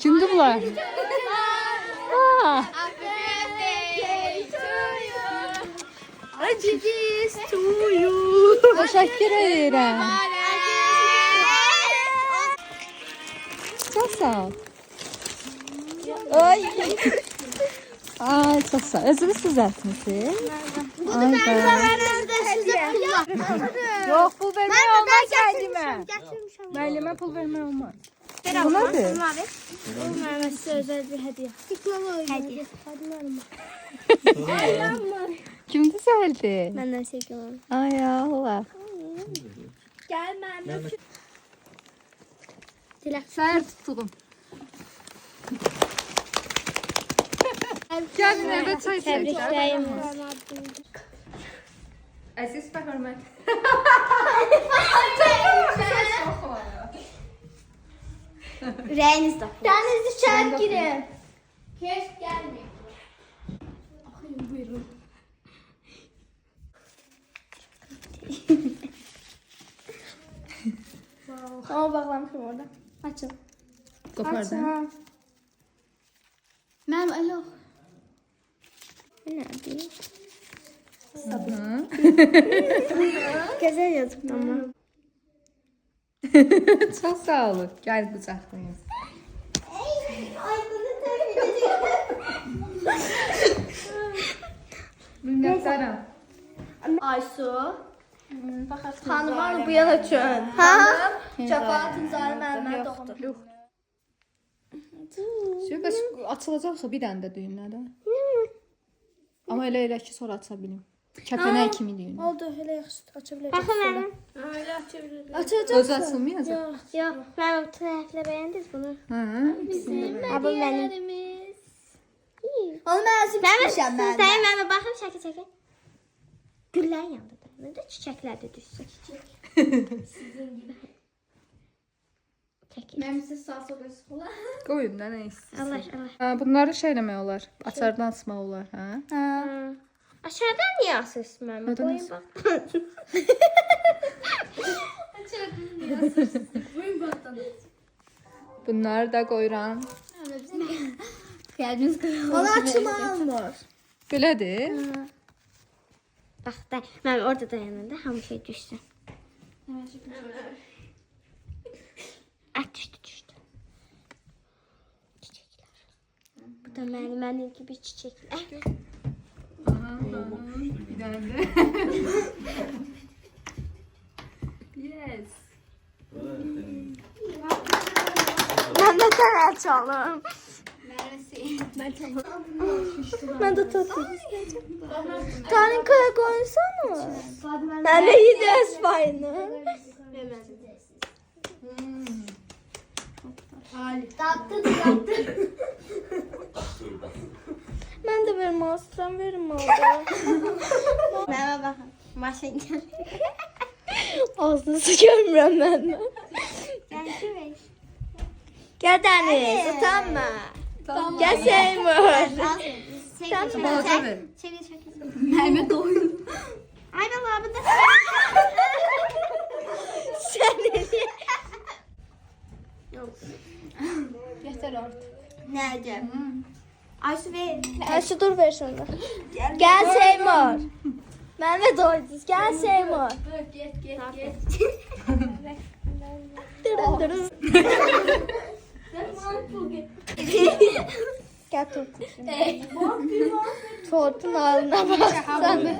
Kimdi bunlar? Ha. Teşekkür ederim. Çok sağ ol. Ay. Ay çok sağ ol. Özünüz düzeltmişsiniz. Ay da. Yok pul vermeye olmaz kendime. Müellime pul vermeye olmaz. Bu nedir? Mama size özel bir hediye. Hediye. Kim düzeldi? Benden sevgilim. Ay Allah. Gel Mehmet. Səhər tutduğum. Gəlin evə çay içək. Tebriklerim. Əziz və hörmət. Reyniz de. Deniz içeri girin. Keş gelmeyin. Akıyım buyurun. Ama bağlamışım orada. Açın. Qopardım. Mənim alo. Ne diyeyim? Sabun. Güzel yazıp ama. Çox sağ olun. Gəl qucaqlayın. Ay bunu tebrik Minnətdaram. Aysu. Hanım bu yana çön. Ha? Şafaatın zarı Mehmet doktor. Yox. Bəs açılacaqsa bir dənə də düyünlərə. Amma elə ki sonra aça bilim. Kəpənək kimi düyün. Oldu hele yaxşı açabilirim. Bakın benim. Öyle açabilirim. Açacağım. Özü açılmayacaq. Yok ben bu tarafla beğendiniz bunu. Hə. Bizim hediyelerimiz. Onu ben sıkışmışım ben. Sen bakın şaka. Güller yandı da. Ne de çiçekler de düşsün. Sizin gibi. Ben size sağ sol ola. Qoyun da nə istəyirsən. Allah. Ha, bunları şey eləmək olar. Açardan asmaq olar, hə? Aşağıdan niye asıyorsun ben? Neden Koyun asıyorsun? bak. Aşağıdan niye asıyorsun? Koyun baktan. Bunları da qoyuram. Geldiniz koyun. Onu açmam var. Belədir. Bak da ben orada dayanında hamı şey düşsün. Düştü. Çiçekler. Bu da benim gibi çiçekler. Bir dənə də. Yes. Ben de sana açalım. Ben de tatlı. Tanrı kaya koysana. Ben de yiyeceğiz payını. Tatlı. Ben de verim aslan verim oldu. Merhaba bakın. Maşın gel. Ağzını görmüyorum ben de. Gel Deniz, utanma. Gel Seymur. Balaca ver. Mehmet oyun. Ay valla bu da. Sen ne diye? Yeter artık. Ne diyeceğim? Ayşe ver. Ayşe dur ver şunu. Gel Seymur. Mehmet oydu. Gel Seymur. Get. Gel tortun. Tortun ağzına baksana.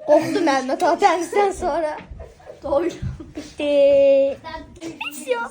Korktu Mehmet zaten sonra. Doydu. Bitti. Bitiyor.